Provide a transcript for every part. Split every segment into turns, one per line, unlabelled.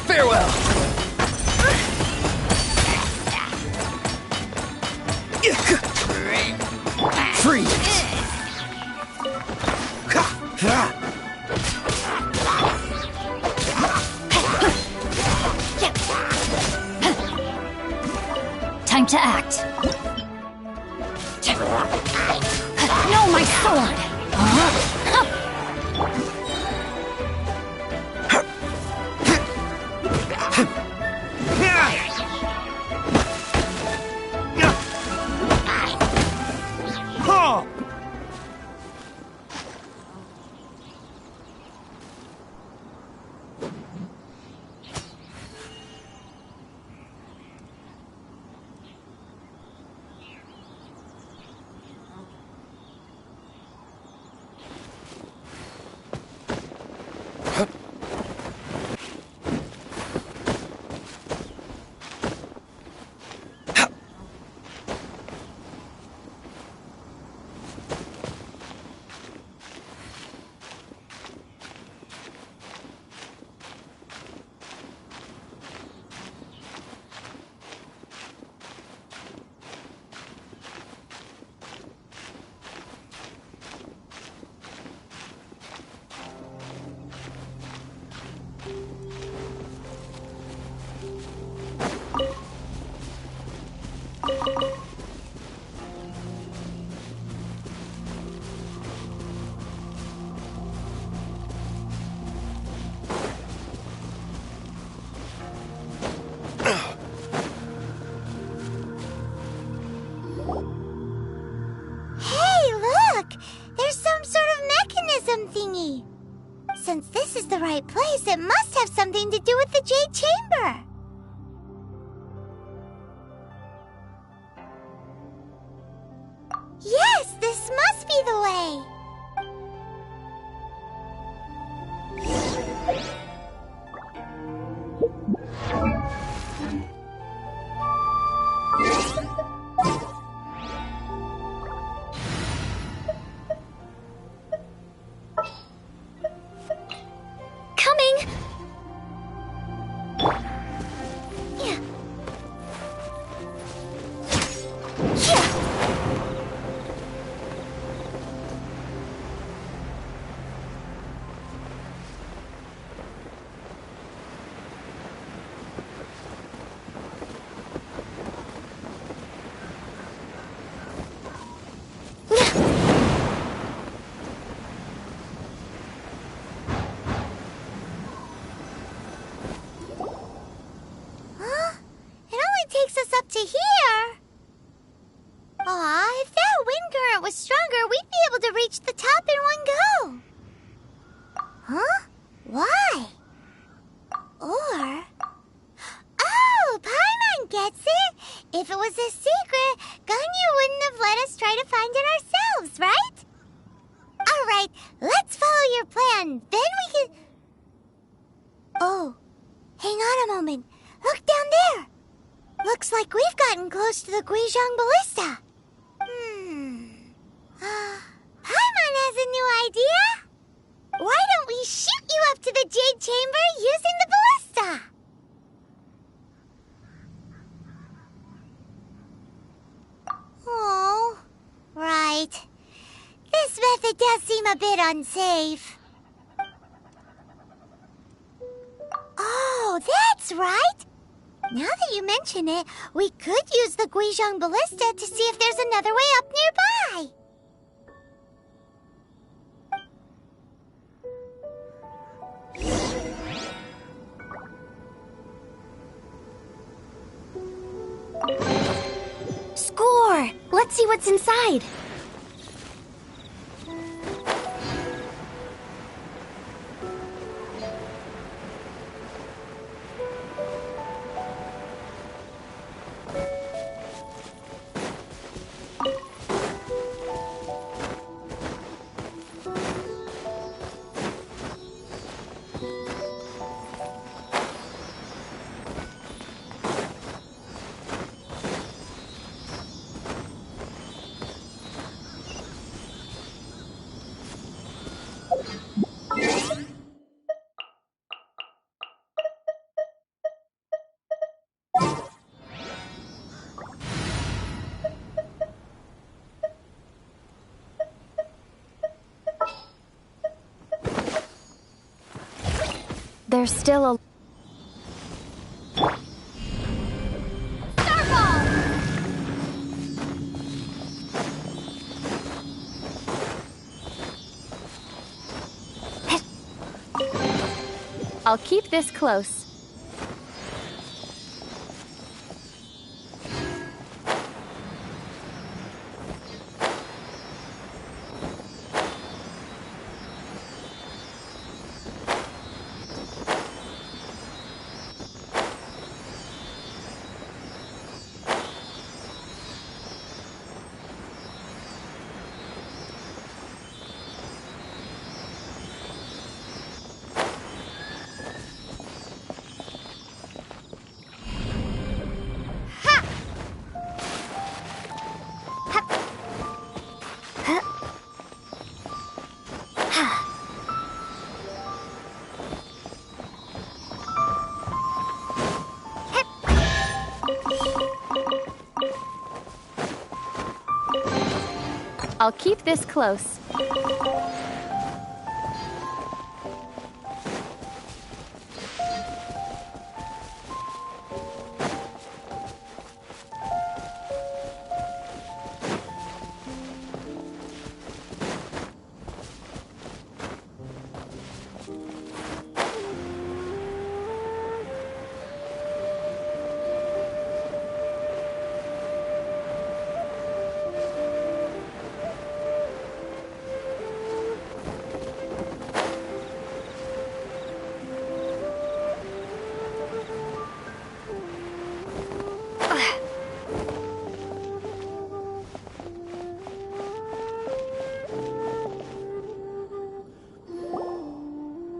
Farewell! Freeze!
Time to act. No, my sword!
Since this is the right place, it must have something to do with the Jade Chamber. Yes, this must be the way. To here? Aw, if that wind current was stronger, we'd be able to reach the top in one go. Huh? Why? Or... Oh, Paimon gets it! If it was a secret, Ganyu wouldn't have let us try to find it ourselves, right? Alright, let's follow your plan, then we can... Oh, hang on a moment. Look down there! Looks like we've gotten close to the Guizhong Ballista. Paimon has a new idea. Why don't we shoot you up to the Jade Chamber using the ballista? Oh, right. This method does seem a bit unsafe. Oh, that's right. Now that you mention it, we could use the Guizhong Ballista to see if there's another way up nearby.
Score! Let's see what's inside. There's still a... I'll keep this close. I'll keep this close.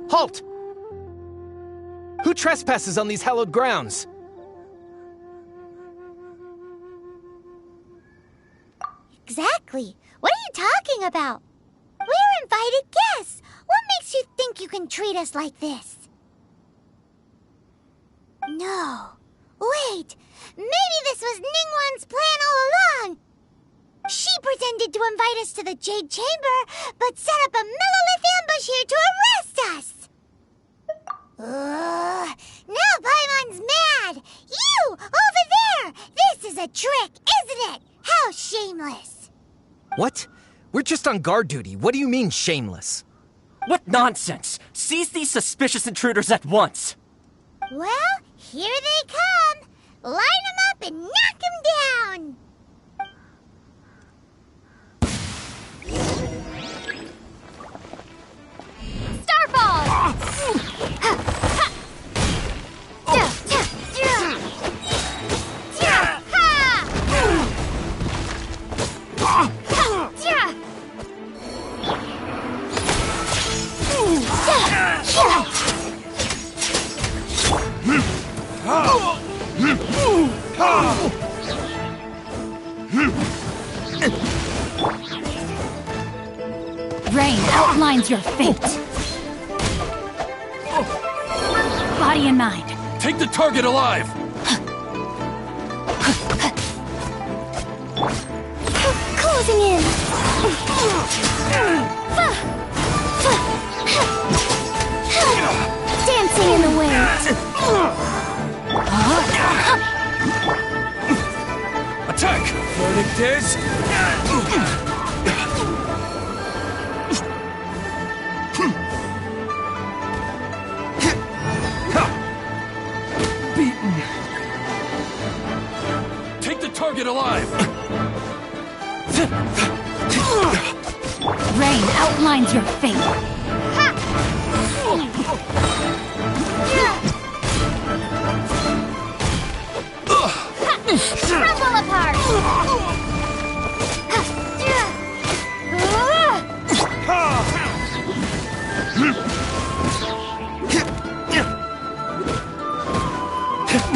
Halt! Who trespasses on these hallowed grounds?
Exactly. What are you talking about? We're invited guests. What makes you think you can treat us like this? No. Wait. Maybe this was Ningguang's plan all along. She pretended to invite us to the Jade Chamber, but set up a Millilith ambush here to arrest us. Now Paimon's mad. You, over there. This is a trick, isn't it? How shameless.
What? We're just on guard duty. What do you mean, shameless?
What nonsense! Seize these suspicious intruders at once!
Well, here they come. Line them up and knock them down.
Rain outlines your fate. Body in mind.
Take the target alive!
Closing in. Dancing in the wind.
Attack! Verdict is... beaten. Take the target alive!
Rain outlines your fate.
Crumble apart.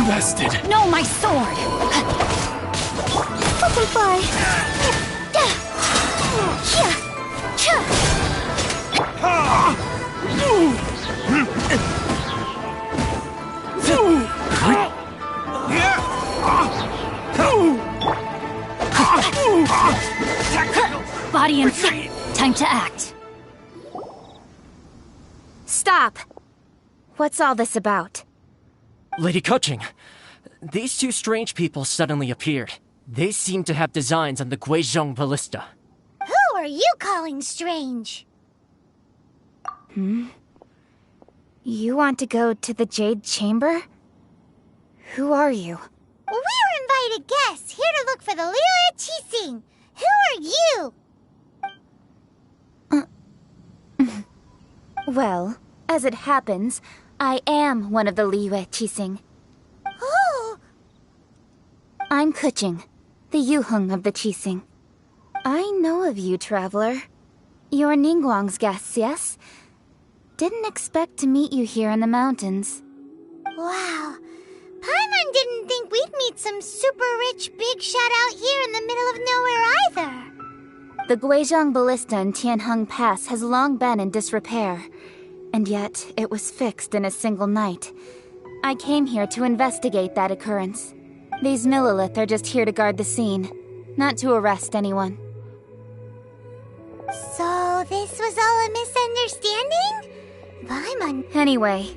Bested.
No, my sword.
Butterfly.
Body in sight. Time to act.
Stop! What's all this about?
Lady Kuching, these two strange people suddenly appeared. They seem to have designs on the Guizhong Ballista.
Who are you calling strange?
You want to go to the Jade Chamber? Who are you?
We're invited guests here to look for the Liyue Qixing. Who are you?
Well, as it happens, I am one of the Liyue Qixing.
Oh,
I'm Kuching, the Yuheng of the Qixing. I know of you, traveler. You're Ningguang's guests, yes? Didn't expect to meet you here in the mountains.
wow. Paimon didn't think we'd meet some super rich big shot out here in the middle of nowhere either.
The Guizhong Ballista in Tianheng Pass has long been in disrepair, and yet it was fixed in a single night. I came here to investigate that occurrence. These Millilith are just here to guard the scene, not to arrest anyone.
So this was all a misunderstanding? Paimon...
Anyway,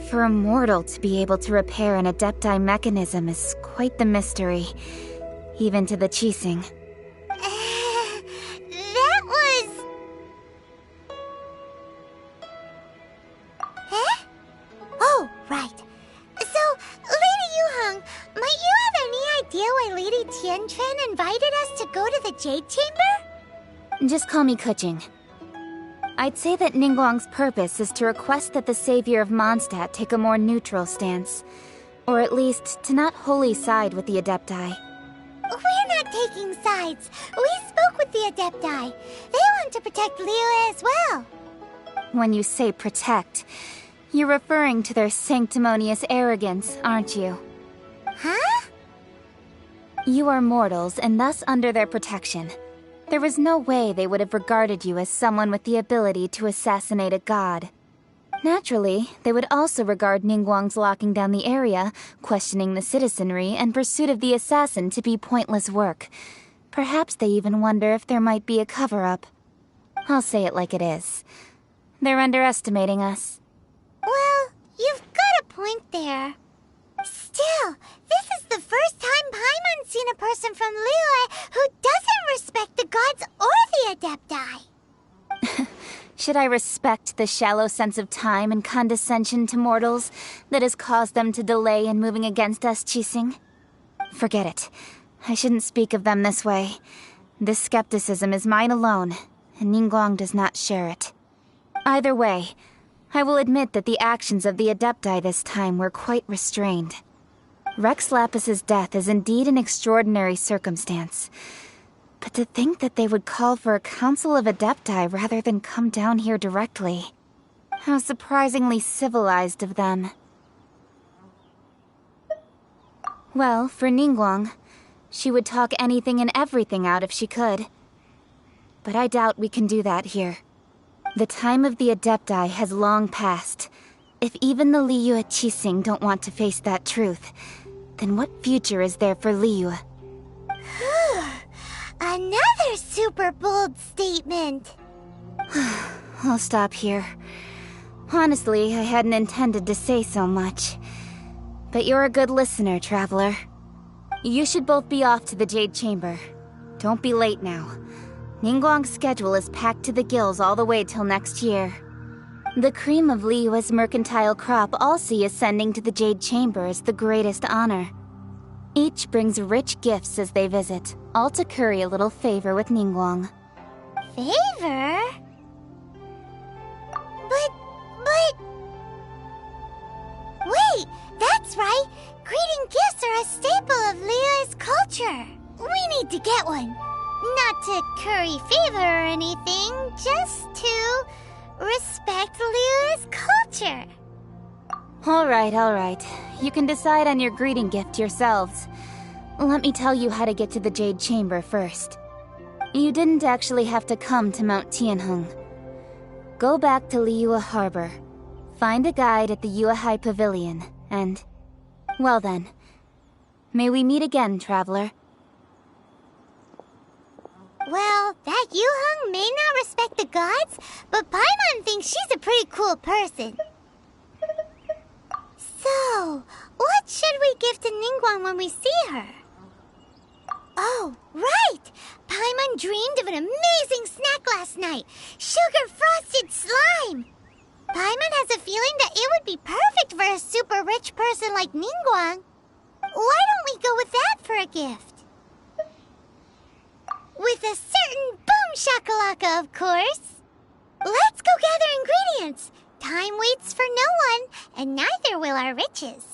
for a mortal to be able to repair an Adepti mechanism is quite the mystery, even to the Qixing.
that was... Eh? Oh, right. So, Lady Yuheng, might you have any idea why Lady Tianquan invited us to go to the Jade Chamber?
Just call me Kuching. I'd say that Ningguang's purpose is to request that the savior of Mondstadt take a more neutral stance. Or at least, to not wholly side with the Adepti.
We're not taking sides. We spoke with the Adepti. They want to protect Liyue as well.
When you say protect, you're referring to their sanctimonious arrogance, aren't you?
Huh?
You are mortals and thus under their protection. There was no way they would have regarded you as someone with the ability to assassinate a god. Naturally, they would also regard Ningguang's locking down the area, questioning the citizenry, and pursuit of the assassin to be pointless work. Perhaps they even wonder if there might be a cover-up. I'll say it like it is. They're underestimating us.
Well, you've got a point there. Still, this is the first time Paimon's seen a person from Liyue who doesn't respect the gods or the Adepti.
Should I respect the shallow sense of time and condescension to mortals that has caused them to delay in moving against us, Qixing? Forget it. I shouldn't speak of them this way. This skepticism is mine alone, and Ningguang does not share it. Either way, I will admit that the actions of the Adepti this time were quite restrained. Rex Lapis's death is indeed an extraordinary circumstance. But to think that they would call for a council of Adepti rather than come down here directly. How surprisingly civilized of them. Well, for Ningguang, she would talk anything and everything out if she could. But I doubt we can do that here. The time of the Adepti has long passed. If even the Liyue Qixing don't want to face that truth, then what future is there for Liyue?
Another super bold statement.
I'll stop here. Honestly, I hadn't intended to say so much. But you're a good listener, traveler. You should both be off to the Jade Chamber. Don't be late now. Ningguang's schedule is packed to the gills all the way till next year. The cream of Liyue's mercantile crop all see ascending to the Jade Chamber as the greatest honor. Each brings rich gifts as they visit, all to curry a little favor with Ningguang.
Favor? But... Wait, that's right! Greeting gifts are a staple of Liyue's culture! We need to get one! Not to curry favor or anything, just to respect Liyue's culture.
All right. You can decide on your greeting gift yourselves. Let me tell you how to get to the Jade Chamber first. You didn't actually have to come to Mount Tianheng. Go back to Liyue Harbor. Find a guide at the Yuehai Pavilion, and... well then. May we meet again, traveler.
Well, that Yuheng may not respect the gods, but Paimon thinks she's a pretty cool person. Ningguang when we see her. Oh, right! Paimon dreamed of an amazing snack last night. Sugar-frosted slime! Paimon has a feeling that it would be perfect for a super rich person like Ningguang. Why don't we go with that for a gift? With a certain boom shakalaka, of course. Let's go gather ingredients. Time waits for no one, and neither will our riches.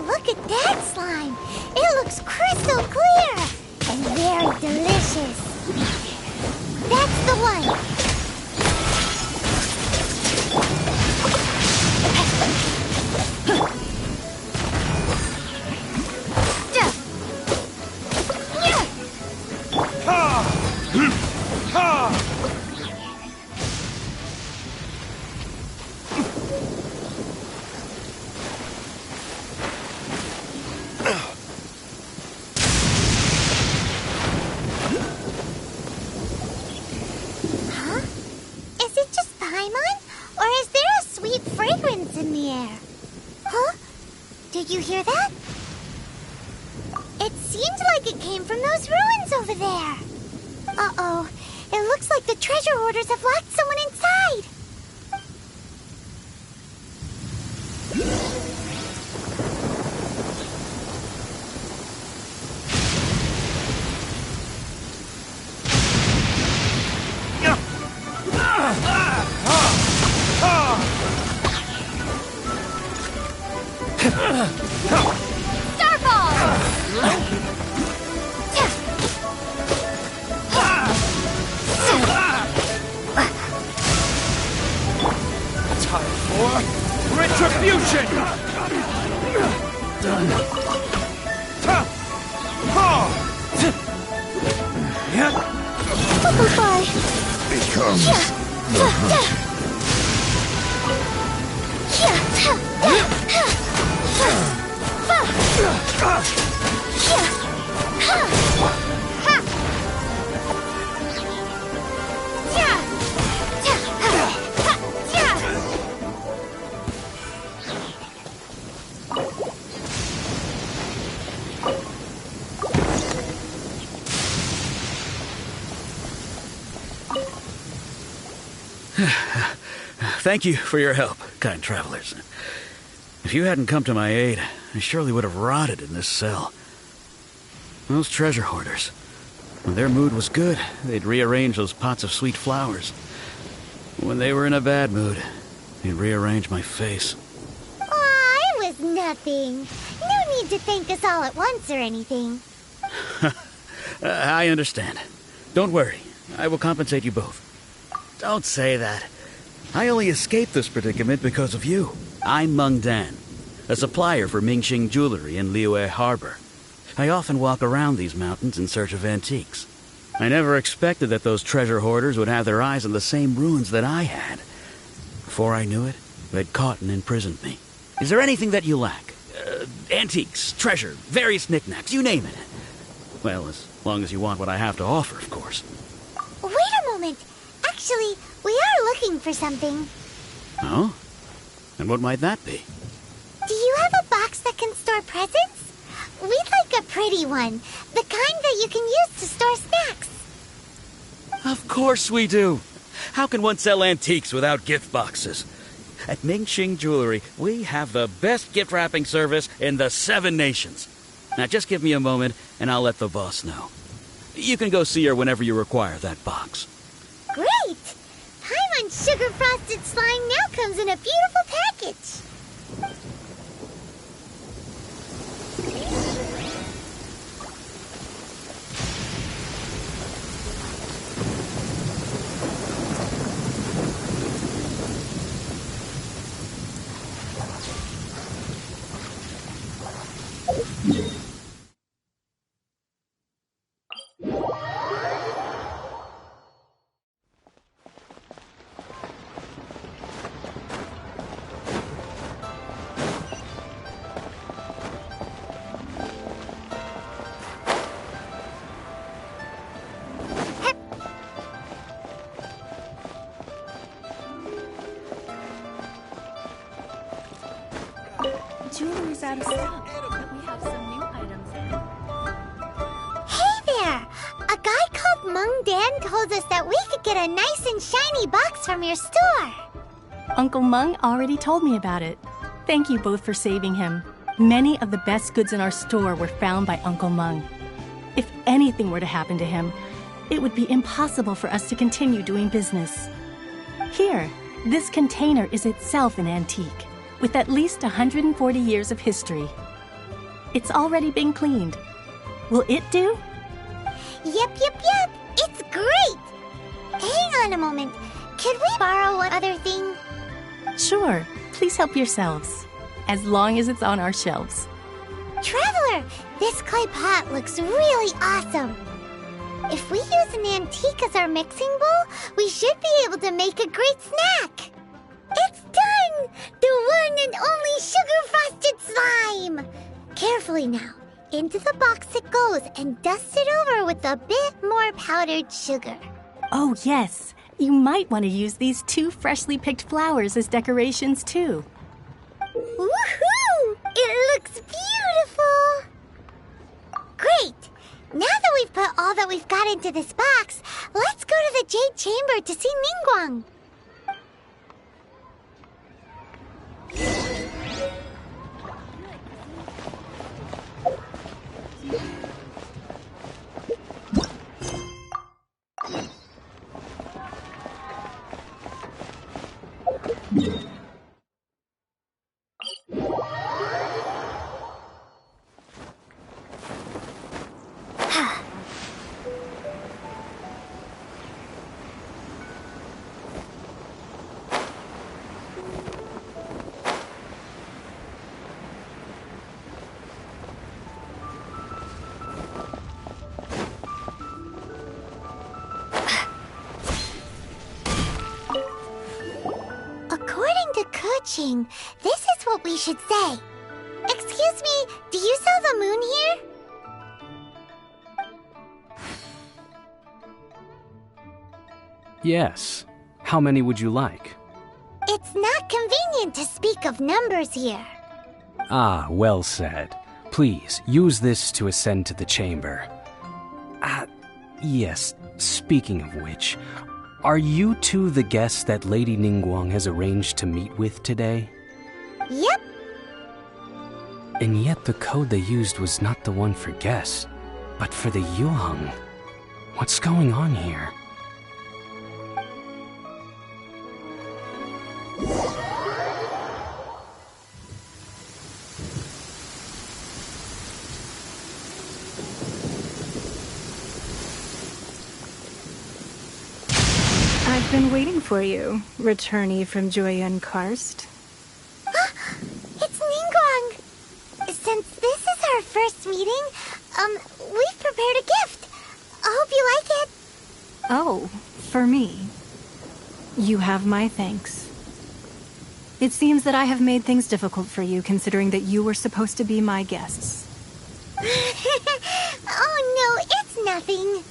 Look at that slime! It looks crystal clear! And very delicious! That's the one! Did you hear that? It seemed like it came from those ruins over there. Uh-oh. It looks like the treasure hoarders have locked someone inside.
Retribution! Done.
Becomes the hunt.
Thank you for your help, kind travelers. If you hadn't come to my aid, I surely would have rotted in this cell. Those treasure hoarders, when their mood was good, they'd rearrange those pots of sweet flowers. When they were in a bad mood, they'd rearrange my face.
Aw, it was nothing. No need to thank us all at once or anything.
I understand. Don't worry, I will compensate you both. Don't say that. I only escaped this predicament because of you. I'm Meng Dan, a supplier for Mingxing jewelry in Liyue Harbor. I often walk around these mountains in search of antiques. I never expected that those treasure hoarders would have their eyes on the same ruins that I had. Before I knew it, they'd caught and imprisoned me. Is there anything that you lack? Antiques, treasure, various knickknacks, you name it. Well, as long as you want what I have to offer, of course.
Wait a moment. Actually, we are looking for something.
Oh? And what might that be?
Do you have a box that can store presents? We'd like a pretty one. The kind that you can use to store snacks.
Of course we do. How can one sell antiques without gift boxes? At Mingxing Jewelry, we have the best gift wrapping service in the 7 nations. Now just give me a moment and I'll let the boss know. You can go see her whenever you require that box.
Great! Paimon Sugar Frosted Slime now comes in a beautiful package.
Jewelry's out of stock, but we have some new items in.
Hey there! A guy called Mung Dan told us that we could get a nice and shiny box from your store.
Uncle Mung already told me about it. Thank you both for saving him. Many of the best goods in our store were found by Uncle Mung. If anything were to happen to him, it would be impossible for us to continue doing business. Here, this container is itself an antique, with at least 140 years of history. It's already been cleaned. Will it do?
Yep. It's great! Hang on a moment. Could we borrow one other thing?
Sure, please help yourselves, as long as it's on our shelves.
Traveler, this clay pot looks really awesome. If we use an antique as our mixing bowl, we should be able to make a great snack. It's done! The one and only sugar-frosted slime! Carefully now. Into the box it goes and dust it over with a bit more powdered sugar.
Oh yes, you might want to use these 2 freshly picked flowers as decorations too.
Woohoo! It looks beautiful! Great! Now that we've put all that we've got into this box, let's go to the Jade Chamber to see Ningguang. This is what we should say. Excuse me, do you sell the moon here?
Yes. How many would you like?
It's not convenient to speak of numbers here.
Ah, well said. Please, use this to ascend to the chamber. Yes, speaking of which, are you two the guests that Lady Ningguang has arranged to meet with today?
Yep.
And yet the code they used was not the one for guests, but for the Yuheng. What's going on here?
I've been waiting for you, returnee from Joyun Karst.
It's Ningguang! Since this is our first meeting, we've prepared a gift. I hope you like it.
Oh, for me. You have my thanks. It seems that I have made things difficult for you, considering that you were supposed to be my guests.
Oh no, it's nothing.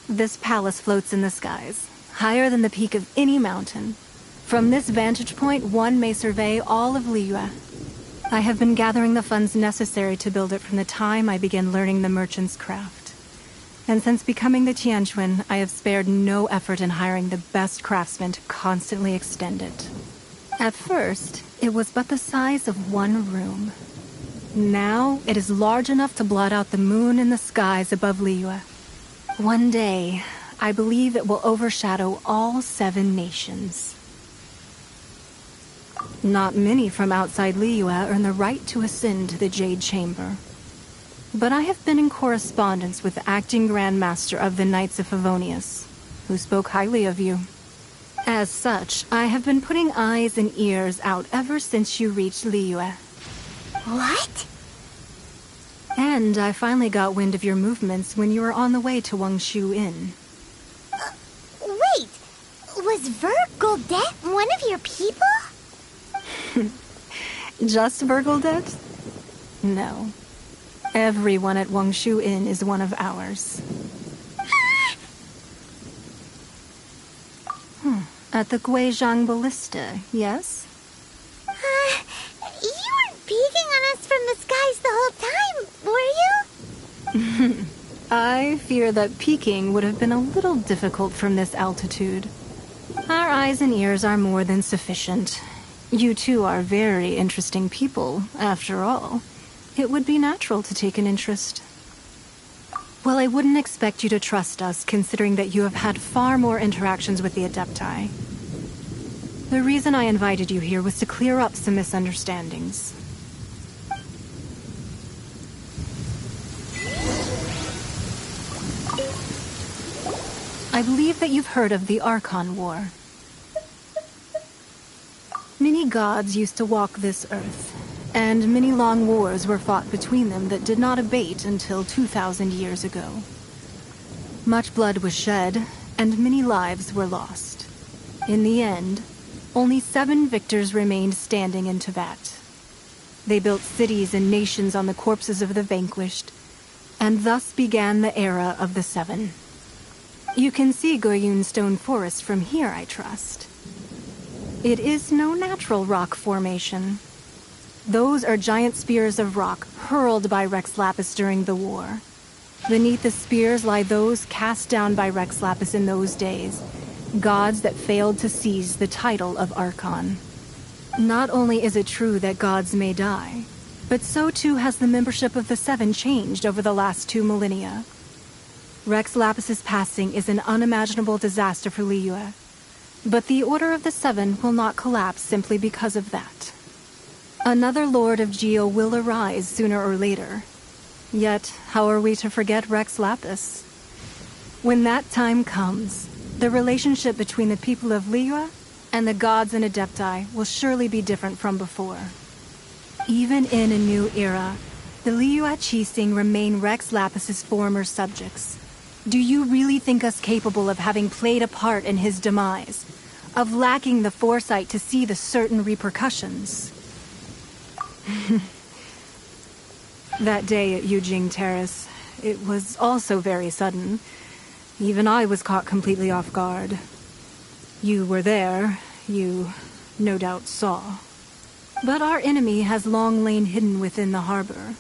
This palace floats in the skies, higher than the peak of any mountain. From this vantage point, one may survey all of Liyue. I have been gathering the funds necessary to build it from the time I began learning the merchant's craft. And since becoming the Tianquan, I have spared no effort in hiring the best craftsmen to constantly extend it. At first, it was but the size of one room. Now, it is large enough to blot out the moon in the skies above Liyue. One day, I believe it will overshadow all 7 nations. Not many from outside Liyue earn the right to ascend to the Jade Chamber. But I have been in correspondence with the acting Grand Master of the Knights of Favonius, who spoke highly of you. As such, I have been putting eyes and ears out ever since you reached Liyue.
What?
And I finally got wind of your movements when you were on the way to Wangshu Inn.
Wait, was Vergoldet one of your people?
Just Vergoldet? No. Everyone at Wangshu Inn is one of ours. At the Guizhang Ballista, yes?
You weren't peeking on us from the skies the whole time, were you?
I fear that peeking would have been a little difficult from this altitude. Our eyes and ears are more than sufficient. You two are very interesting people, after all. It would be natural to take an interest. Well, I wouldn't expect you to trust us, considering that you have had far more interactions with the Adepti. The reason I invited you here was to clear up some misunderstandings. I believe that you've heard of the Archon War. Many gods used to walk this earth, and many long wars were fought between them that did not abate until 2,000 years ago. Much blood was shed, and many lives were lost. In the end, only 7 victors remained standing in Teyvat. They built cities and nations on the corpses of the vanquished, and thus began the era of the 7. You can see Goyun Stone Forest from here, I trust. It is no natural rock formation. Those are giant spears of rock hurled by Rex Lapis during the war. Beneath the spears lie those cast down by Rex Lapis in those days, gods that failed to seize the title of Archon. Not only is it true that gods may die, but so too has the membership of the 7 changed over the last 2 millennia. Rex Lapis's passing is an unimaginable disaster for Liyue, but the Order of the 7 will not collapse simply because of that. Another Lord of Geo will arise sooner or later. Yet, how are we to forget Rex Lapis? When that time comes, the relationship between the people of Liyue and the gods and Adepti will surely be different from before. Even in a new era, the Liyue Qixing remain Rex Lapis's former subjects. Do you really think us capable of having played a part in his demise? Of lacking the foresight to see the certain repercussions? That day at Yujing Terrace, it was also very sudden. Even I was caught completely off guard. You were there, you no doubt saw. But our enemy has long lain hidden within the harbor.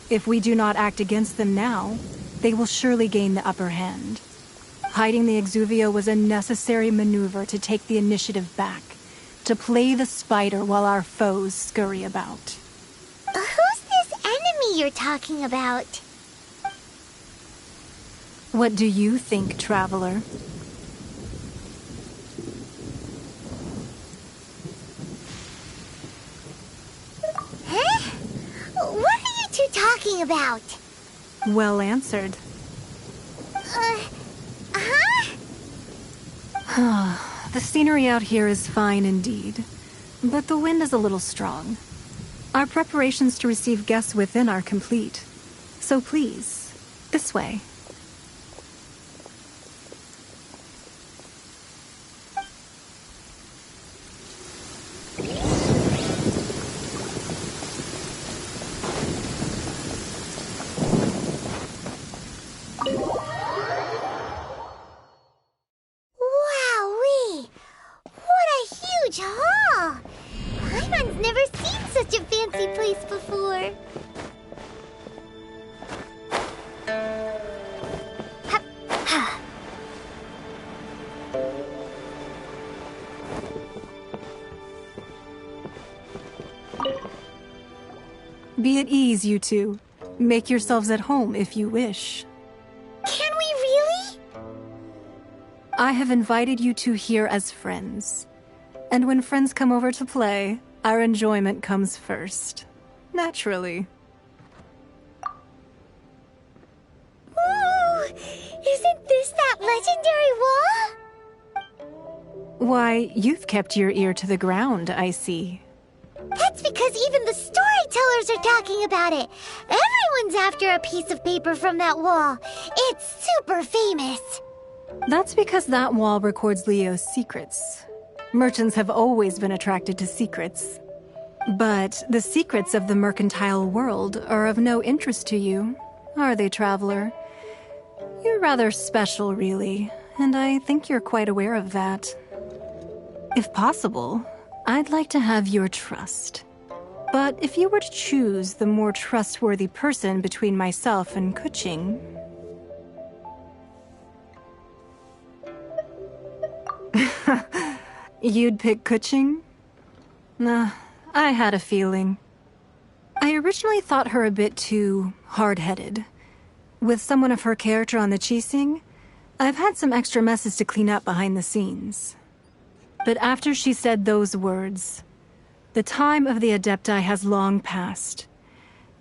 If we do not act against them now, they will surely gain the upper hand. Hiding the Exuvio was a necessary maneuver to take the initiative back, to play the spider while our foes scurry about.
Who's this enemy you're talking about?
What do you think, traveler?
Huh? What are you two talking about?
Well answered. The scenery out here is fine indeed, but the wind is a little strong. Our preparations to receive guests within are complete. So please, this way.
Wowee! What a huge hall! Paimon's never seen such a fancy place before.
Be at ease, you two. Make yourselves at home if you wish.
Can we really?
I have invited you two here as friends. And when friends come over to play, our enjoyment comes first. Naturally.
Ooh! Isn't this that legendary wall?
Why, you've kept your ear to the ground, I see.
That's because even the storytellers are talking about it. Everyone's after a piece of paper from that wall. It's super famous.
That's because that wall records Leo's secrets. Merchants have always been attracted to secrets. But the secrets of the mercantile world are of no interest to you, are they, traveler? You're rather special, really, and I think you're quite aware of that. If possible, I'd like to have your trust. But if you were to choose the more trustworthy person between myself and Kuching... You'd pick Kuching? Nah, I had a feeling. I originally thought her a bit too hard-headed. With someone of her character on the Qixing, I've had some extra messes to clean up behind the scenes. But after she said those words, the time of the Adepti has long passed.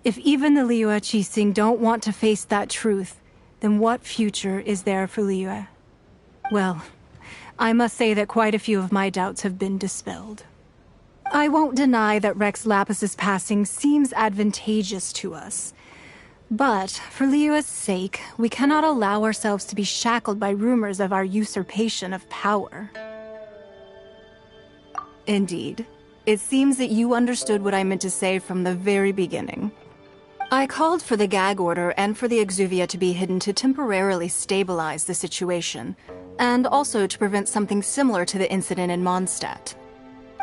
If even the Liyue Qixing don't want to face that truth, then what future is there for Liyue? Well, I must say that quite a few of my doubts have been dispelled. I won't deny that Rex Lapis's passing seems advantageous to us. But, for Liyue's sake, we cannot allow ourselves to be shackled by rumors of our usurpation of power. Indeed. It seems that you understood what I meant to say from the very beginning. I called for the gag order and for the exuvia to be hidden to temporarily stabilize the situation, and also to prevent something similar to the incident in Mondstadt.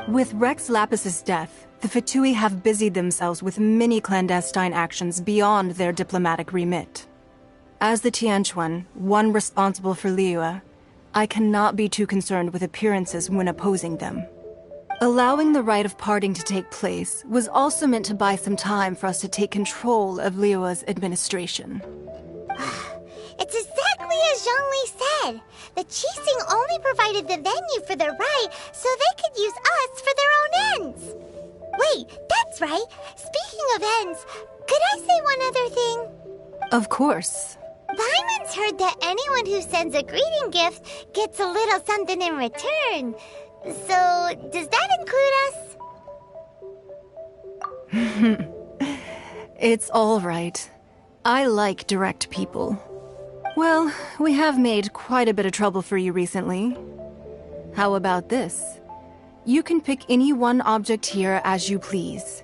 With Rex Lapis's death, the Fatui have busied themselves with many clandestine actions beyond their diplomatic remit. As the Tianquan, one responsible for Liyue, I cannot be too concerned with appearances when opposing them. Allowing the rite of parting to take place was also meant to buy some time for us to take control of Liyue's administration.
It's exactly as Zhongli said. The Qixing only provided the venue for their rite so they could use us for their own ends. Wait, that's right. Speaking of ends, could I say one other thing?
Of course.
Paimon's heard that anyone who sends a greeting gift gets a little something in return. So, does that include
us? It's all right. I like direct people. Well, we have made quite a bit of trouble for you recently. How about this? You can pick any one object here as you please,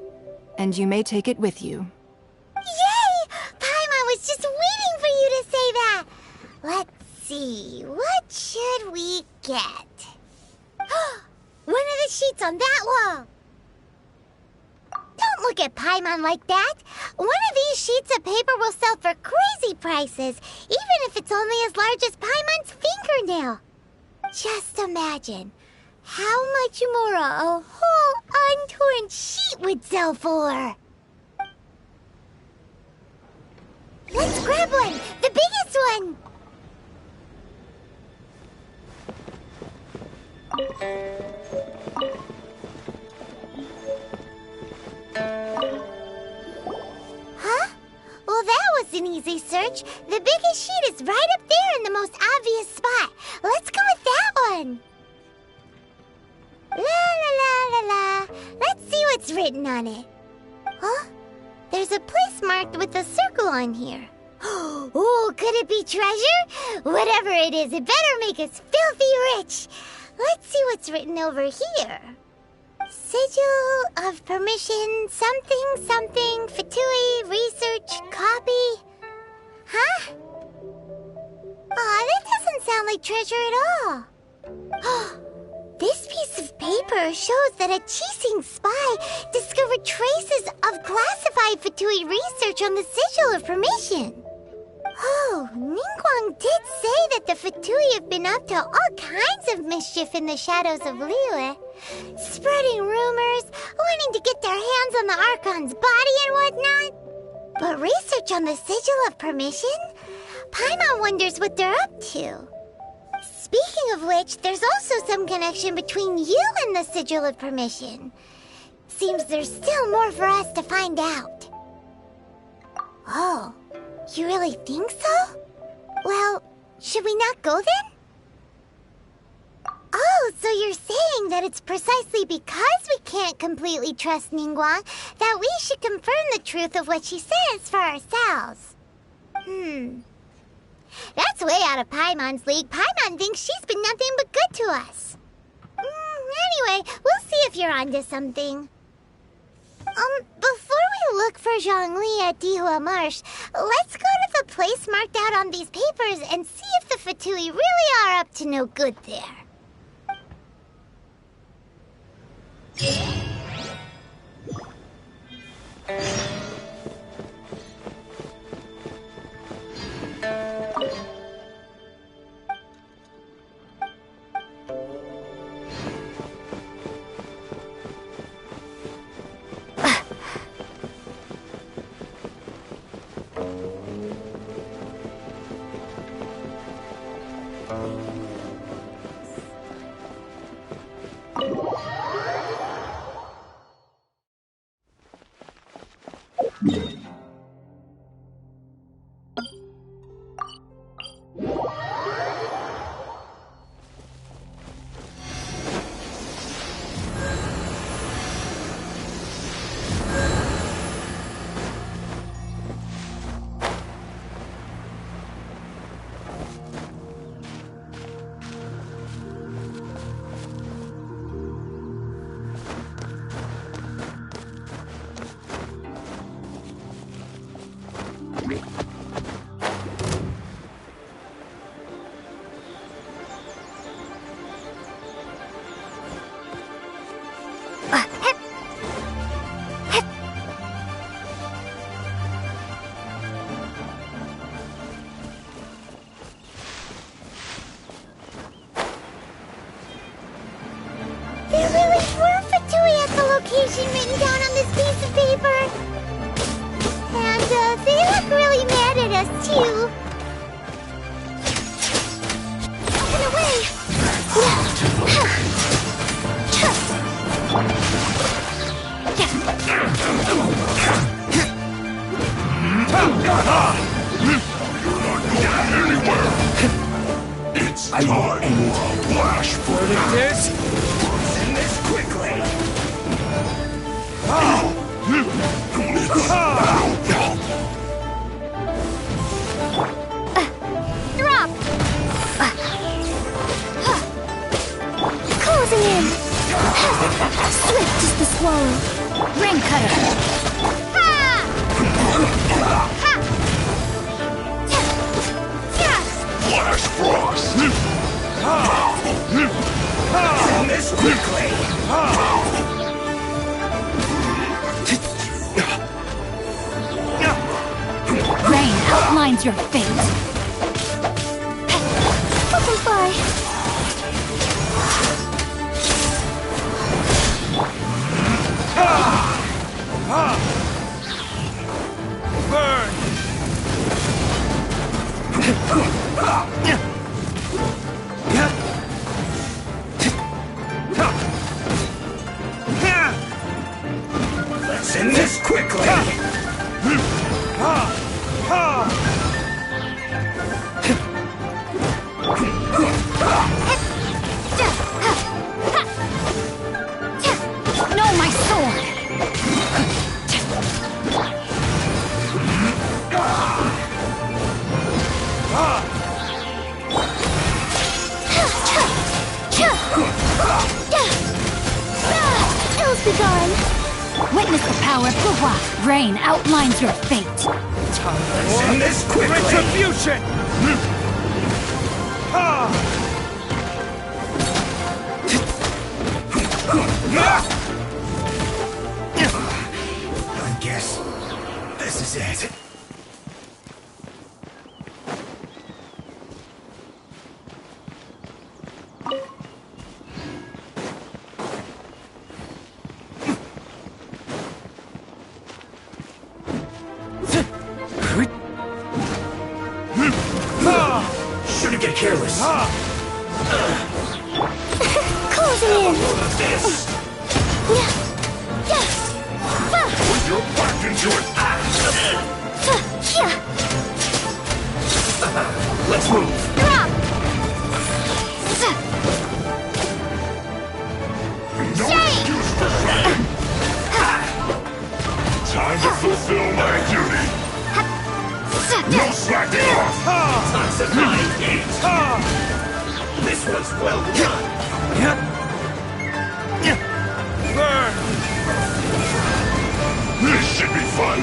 and you may take it with you.
Yay! Paimon was just waiting for you to say that! Let's see, what should we get? One of the sheets on that wall! Don't look at Paimon like that! One of these sheets of paper will sell for crazy prices, even if it's only as large as Paimon's fingernail. Just imagine how much more a whole untorn sheet would sell for. Let's grab one! The biggest one! Huh? Well, that was an easy search. The biggest sheet is right up there in the most obvious spot. Let's go with that one. La la la la la. Let's see what's written on it. Huh? There's a place marked with a circle on here. Oh, could it be treasure? Whatever it is, it better make us filthy rich. Let's see what's written over here. Sigil of permission, something, something, Fatui, research, copy. Huh? Aw, that doesn't sound like treasure at all. This piece of paper shows that a Qixing spy discovered traces of classified Fatui research on the Sigil of Permission. Oh, Ningguang did say that the Fatui have been up to all kinds of mischief in the shadows of Liyue. spreading rumors, wanting to get their hands on the Archon's body and whatnot. But research on the Sigil of Permission? Paimon wonders what they're up to. Speaking of which, there's also some connection between you and the Sigil of Permission. Seems there's still more for us to find out. Oh, you really think so? Well, should we not go then? Oh, so you're saying that it's precisely because we can't completely trust Ningguang that we should confirm the truth of what she says for ourselves. That's way out of Paimon's league. Paimon thinks she's been nothing but good to us. Anyway, we'll see if you're onto something. Before we look for Zhongli at Dihua Marsh, let's go to the place marked out on these papers and see if the Fatui really are up to no good there. Written down on this piece of paper. And they look really mad at us too. Up and away.
You're not going anywhere. It's time for a flash for
this.
Send this quickly.
Drop! Closing in! Swift as the swallow.
Ring cutter.
Ha! Ha!
Flash frost. Send this quickly.
Rain outlines your fate.
Open fly.
Burn!
Let's end this quickly.
No, my sword!
Ills be gone.
Witness the power of Puhua. Rain outlines your fate.
Let's end this quickly.
Retribution!
I guess this is it.
careless.
Closing in.
Put your back into it!
Let's move.
Drop.
No excuse for fighting! Time to fulfill my duty! No slacking off!
Time's a mind games. This one's well done.
Burn!
This should be fun!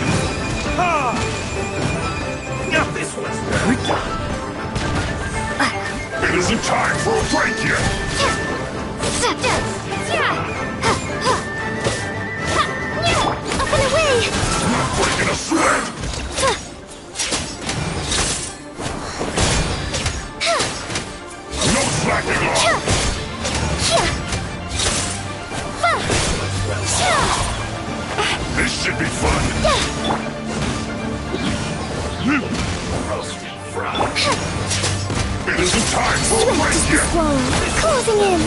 This one's well done.
It isn't time for a break yet!
Up and away!
Not breaking a sweat! No slacking off! This should be fun!
Roasted fried.
It isn't time for a break yet!
Closing in!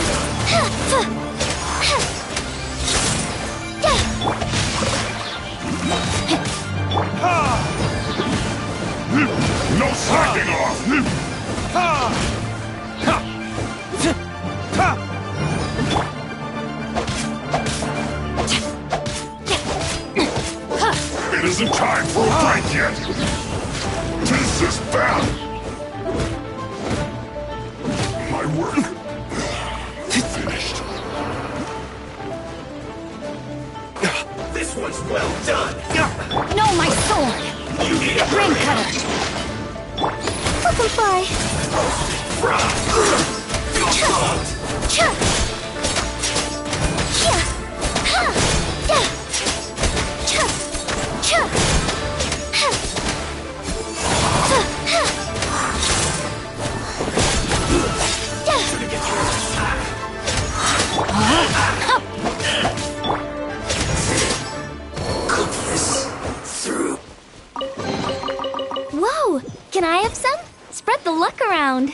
No slacking off! It isn't time for a break yet! This is bad! My work finished.
This one's well done.
No, my sword!
You need a
Rain cutter!
Let them fly!
fried.
Whoa! Can I have some? Spread the luck around.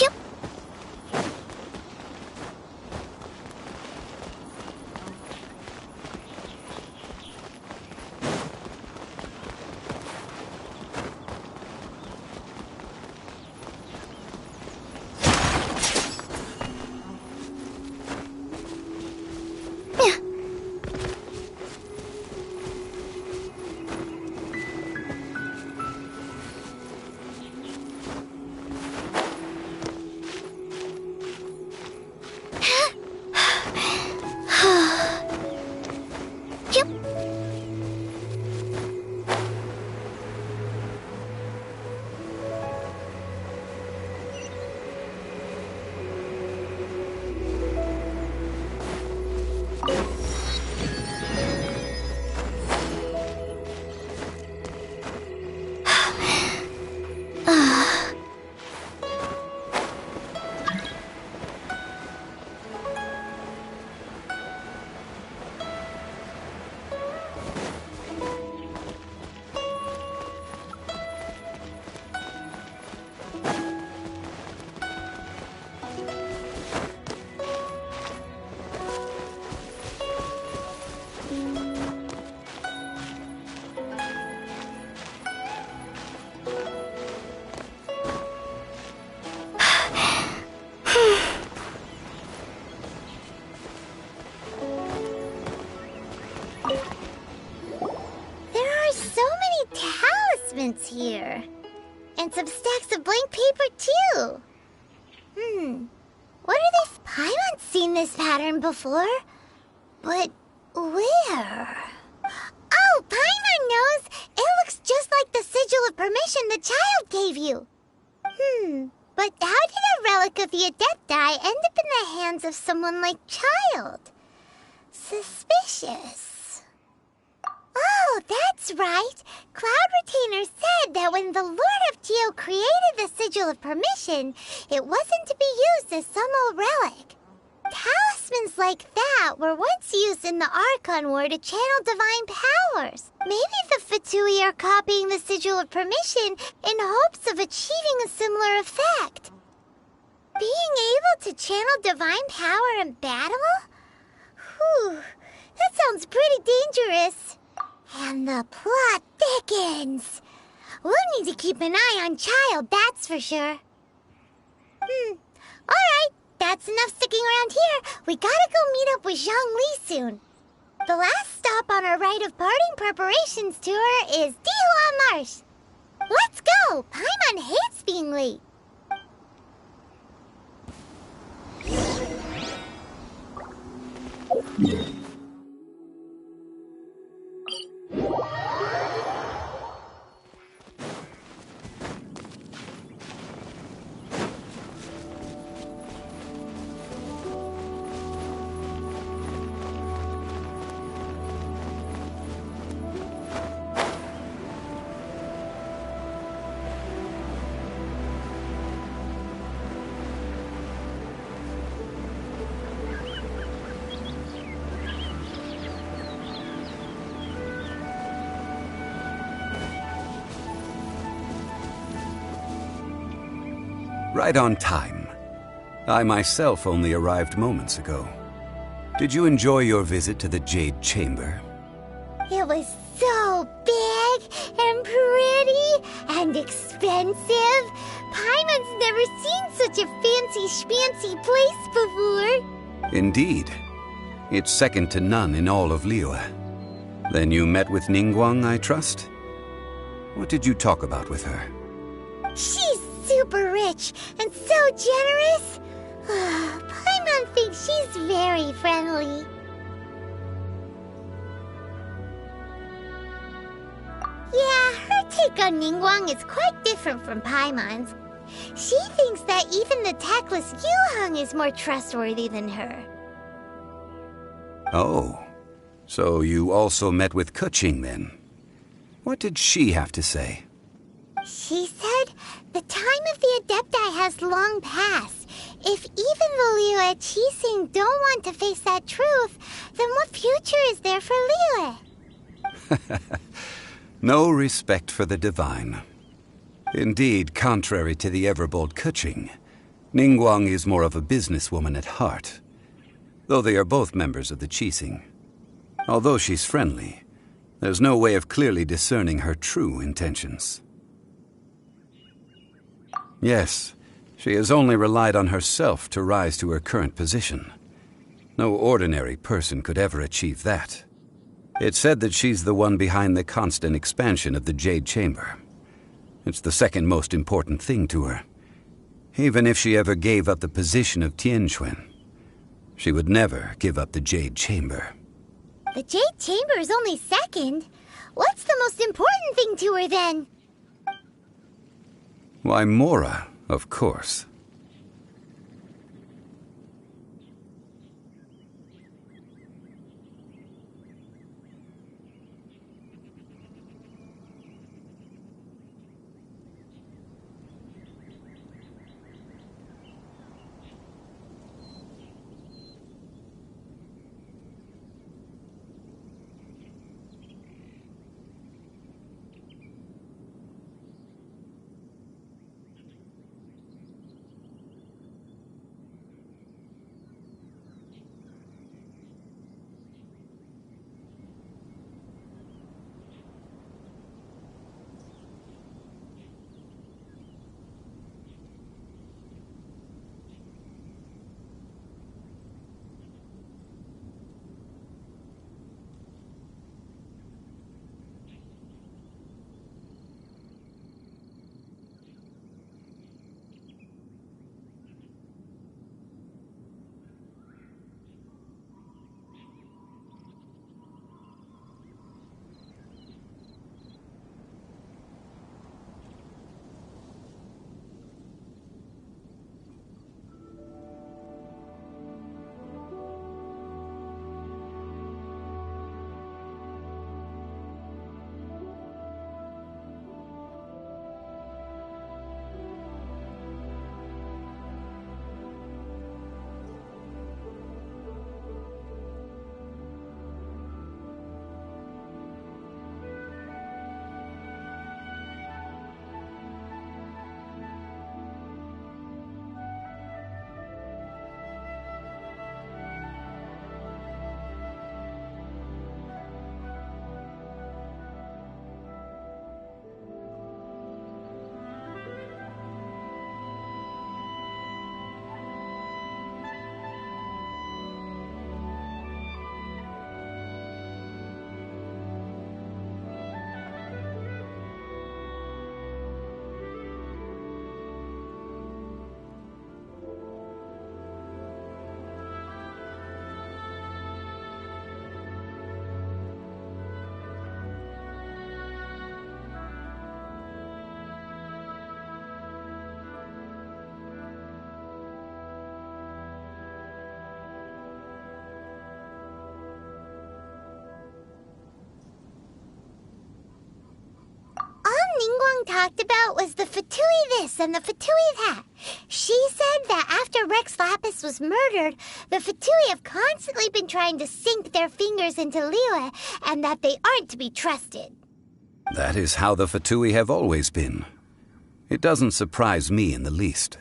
Yep. Yep. Here. And some stacks of blank paper, too. What are they? Paimon's seen this pattern before. But where? Oh, Paimon knows! It looks just like the sigil of permission the child gave you. But how did a relic of the Adepti end up in the hands of someone like Child? Suspicious. Oh, that's right. Cloud Retainer said that when the Lord of Geo created the Sigil of Permission, it wasn't to be used as some old relic. Talismans like that were once used in the Archon War to channel divine powers. Maybe the Fatui are copying the Sigil of Permission in hopes of achieving a similar effect. Being able to channel divine power in battle? Whew, that sounds pretty dangerous. And the plot thickens. We'll need to keep an eye on Child, that's for sure. Alright, that's enough sticking around here. We gotta go meet up with Zhongli soon. The last stop on our rite of parting preparations tour is Dihua Marsh. Let's go! Paimon hates being late.
Right on time. I myself only arrived moments ago. Did you enjoy your visit to the Jade Chamber?
It was so big and pretty and expensive. Paimon's never seen such a fancy schmancy place before.
Indeed. It's second to none in all of Liyue. Then you met with Ningguang, I trust? What did you talk about with her?
She's super rich and so generous. Paimon thinks she's very friendly. Yeah, her take on Ningguang is quite different from Paimon's. She thinks that even the tactless Yuheng is more trustworthy than her.
Oh, so you also met with Keqing then? What did she have to say?
She said the time of the Adepti has long passed. If even the Liyue Qixing don't want to face that truth, then what future is there for Liyue?
No respect for the divine. Indeed, contrary to the ever-bold Keqing, Ningguang is more of a businesswoman at heart, though they are both members of the Qixing. Although she's friendly, there's no way of clearly discerning her true intentions. Yes, she has only relied on herself to rise to her current position. No ordinary person could ever achieve that. It's said that she's the one behind the constant expansion of the Jade Chamber. It's the second most important thing to her. Even if she ever gave up the position of Tianquan, she would never give up the Jade Chamber.
The Jade Chamber is only second. What's the most important thing to her then?
Why, Mora, of course.
Mung talked about was the Fatui this and the Fatui that. She said that after Rex Lapis was murdered, the Fatui have constantly been trying to sink their fingers into Liyue, and that they aren't to be trusted.
That is how the Fatui have always been. It doesn't surprise me in the least.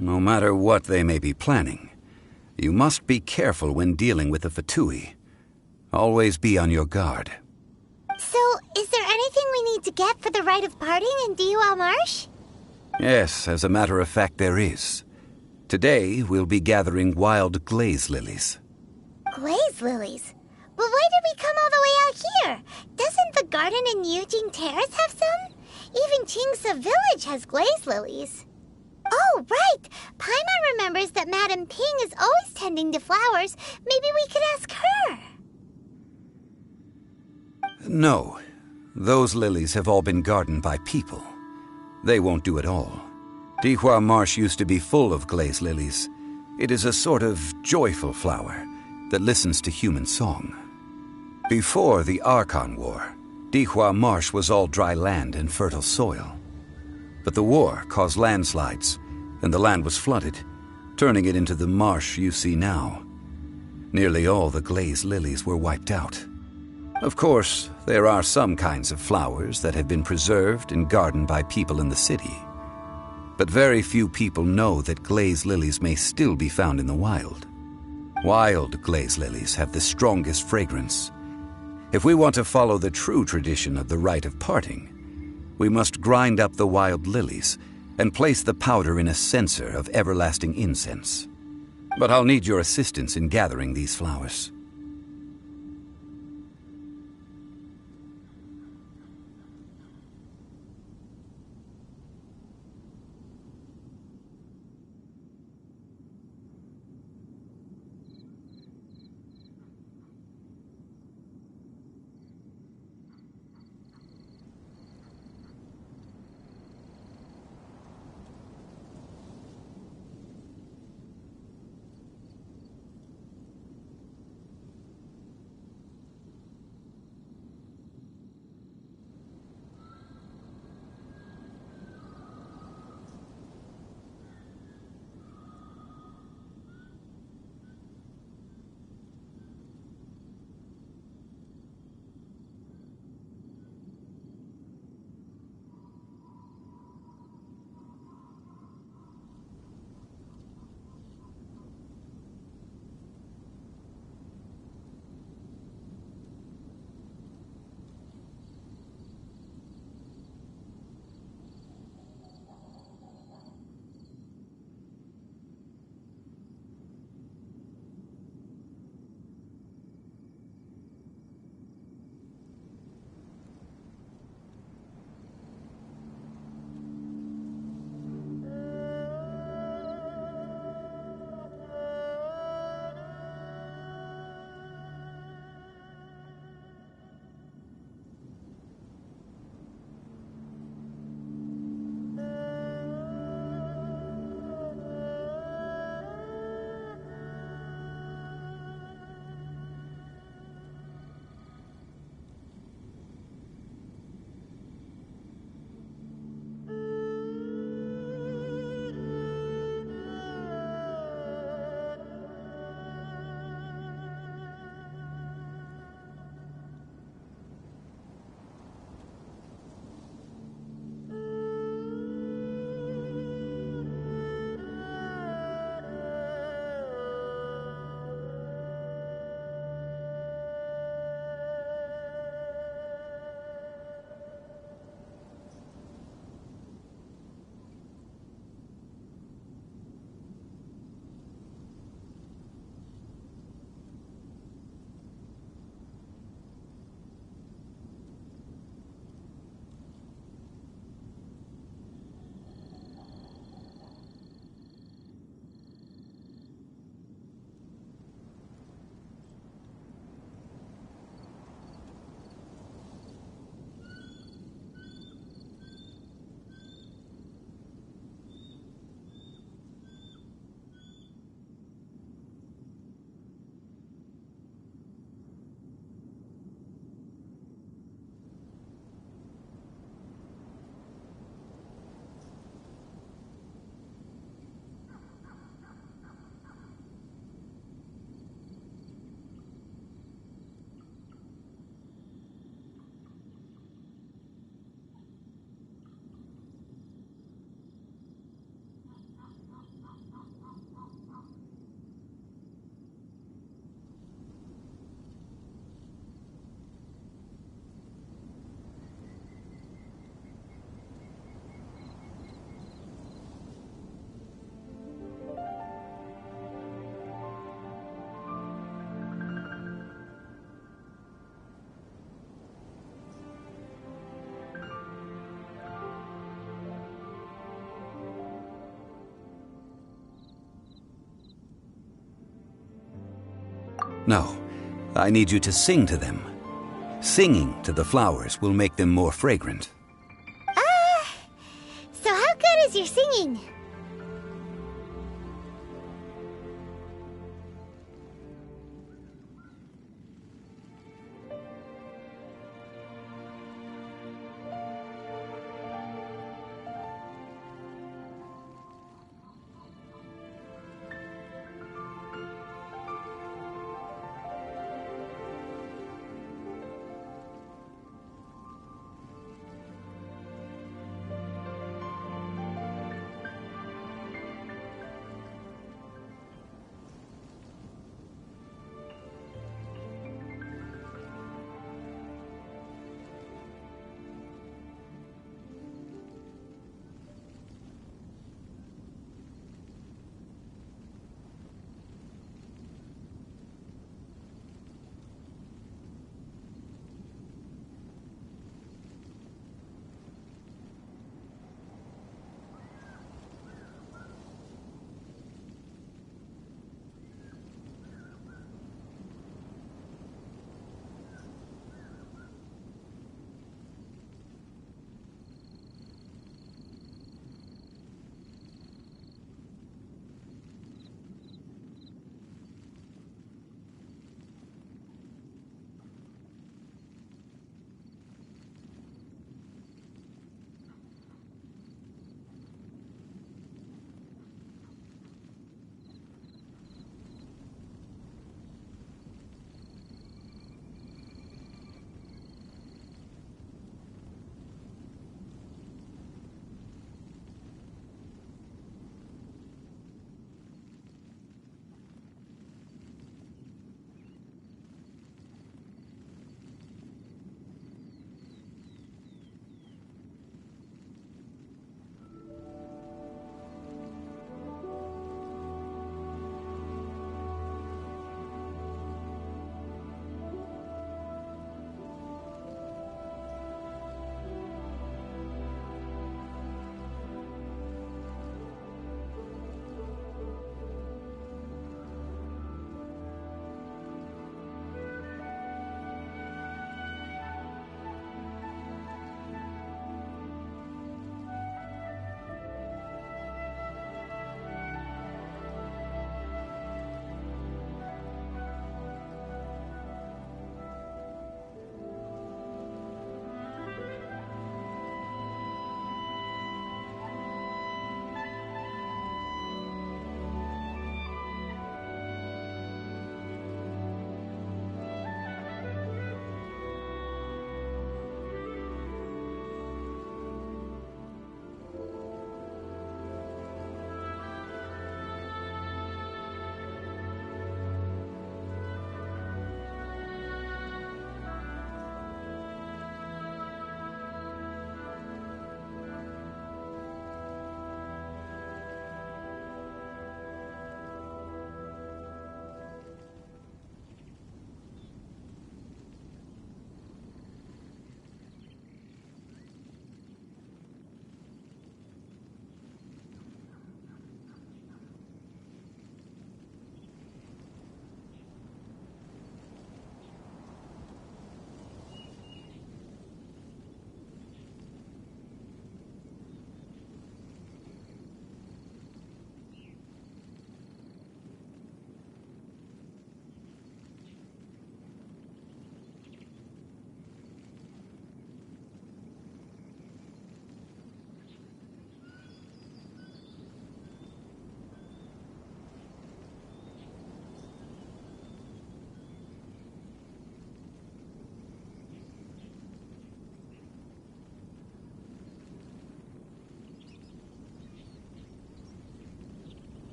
No matter what they may be planning, you must be careful when dealing with the Fatui. Always be on your guard.
So, is there anything we need to get for the rite of parting in Dihua Marsh?
Yes, as a matter of fact, there is. Today, we'll be gathering wild glaze lilies.
Glaze lilies? But why did we come all the way out here? Doesn't the garden in Yujing Terrace have some? Even Qingse Village has glaze lilies. Oh, right! Paimon remembers that Madame Ping is always tending to flowers. Maybe we could ask her.
No. Those lilies have all been gardened by people. They won't do it all. Dihua Marsh used to be full of glaze lilies. It is a sort of joyful flower that listens to human song. Before the Archon War, Dihua Marsh was all dry land and fertile soil. But the war caused landslides, and the land was flooded, turning it into the marsh you see now. Nearly all the glaze lilies were wiped out. Of course, there are some kinds of flowers that have been preserved and gardened by people in the city. But very few people know that glaze lilies may still be found in the wild. Wild glaze lilies have the strongest fragrance. If we want to follow the true tradition of the rite of parting, we must grind up the wild lilies and place the powder in a censer of everlasting incense. But I'll need your assistance in gathering these flowers. No, I need you to sing to them. Singing to the flowers will make them more fragrant.
So how good is your singing?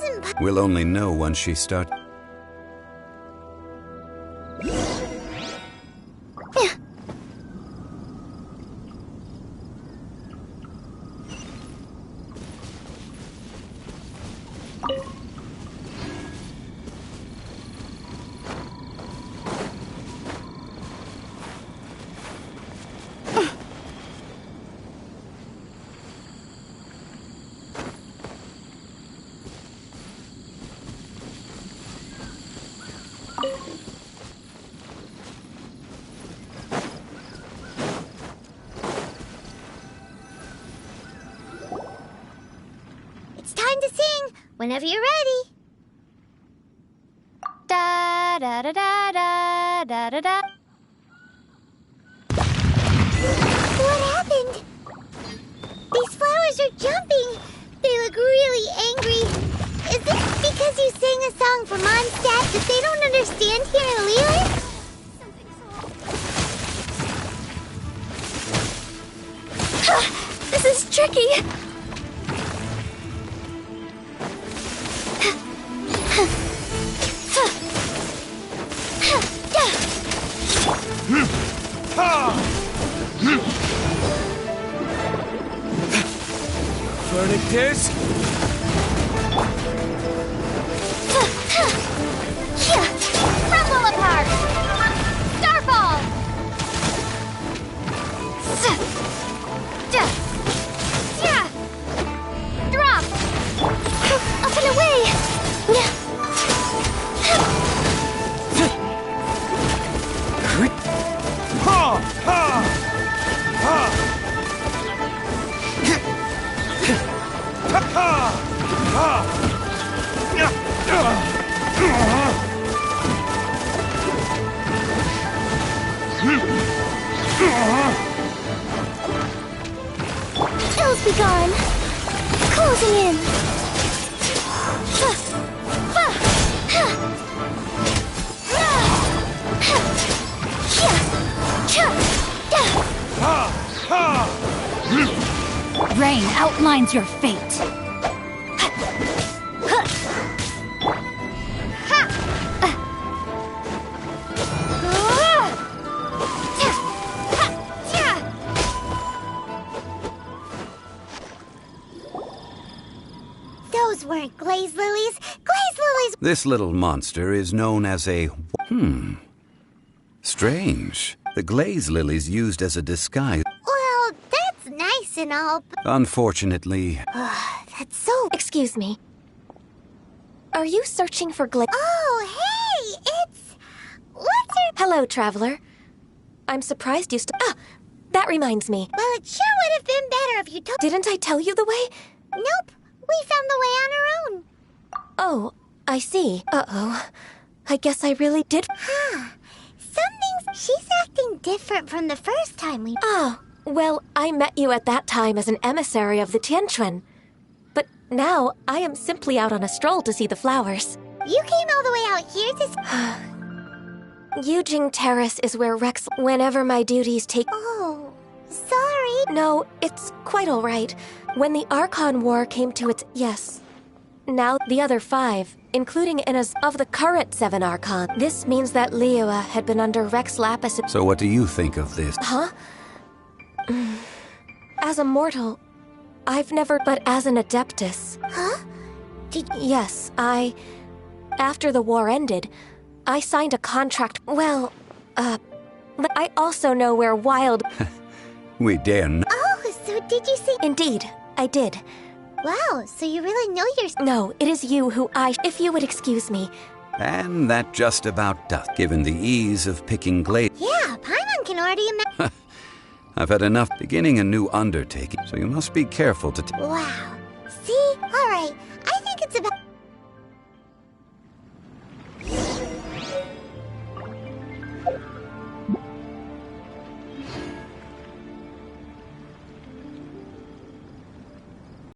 isn't...
We'll only know once she starts.
It's time to sing, whenever you're ready. Da da da da da da da da. What happened? These flowers are jumping. They look really angry. Is it because you sang a song for Mondstadt that they don't understand here in Liyue?
This is tricky.
Vernictus?
Crumble apart! Starfall! Drop! Up and away!
Ha! Ha! Ha! Ha! Ha!
Ills be gone! Closing in!
Rain outlines your fate.
Those weren't glaze lilies. Glaze lilies!
This little monster is known as a... Strange. The glaze lilies used as a disguise.
Well, that's nice and all, but...
Unfortunately...
That's so...
Excuse me. Are you searching for
Oh, hey! It's... What's your...
Hello, traveler. I'm surprised you that reminds me.
Well, it sure would have been better if you told...
Didn't I tell you the way?
Nope. We found the way on our own.
Oh, I see. Uh-oh. I guess I really did...
Something's... She's acting different from the first time we...
Oh, well, I met you at that time as an emissary of the Tianquan. But now, I am simply out on a stroll to see the flowers.
You came all the way out here to...
Yujing Terrace is where Rex... Whenever my duties take...
Oh, sorry.
No, it's quite all right. When the Archon War came to its... Yes. Now, the other 5, including Inna's of the current 7 Archon. This means that Liyue had been under Rex Lapis...
So what do you think of this?
Huh? As a mortal, I've never... But as an Adeptus...
Huh?
Yes, after the war ended, I signed a contract... Well, I also know where wild...
We dare not...
Oh, so did you see...
Indeed, I did.
Wow, so you really know your...
No, it is you who if you would excuse me.
And that just about does, given the ease of picking glaze.
Yeah, Paimon can already imagine...
I've had enough beginning a new undertaking, so you must be careful to...
Wow. See? Alright, I think it's about...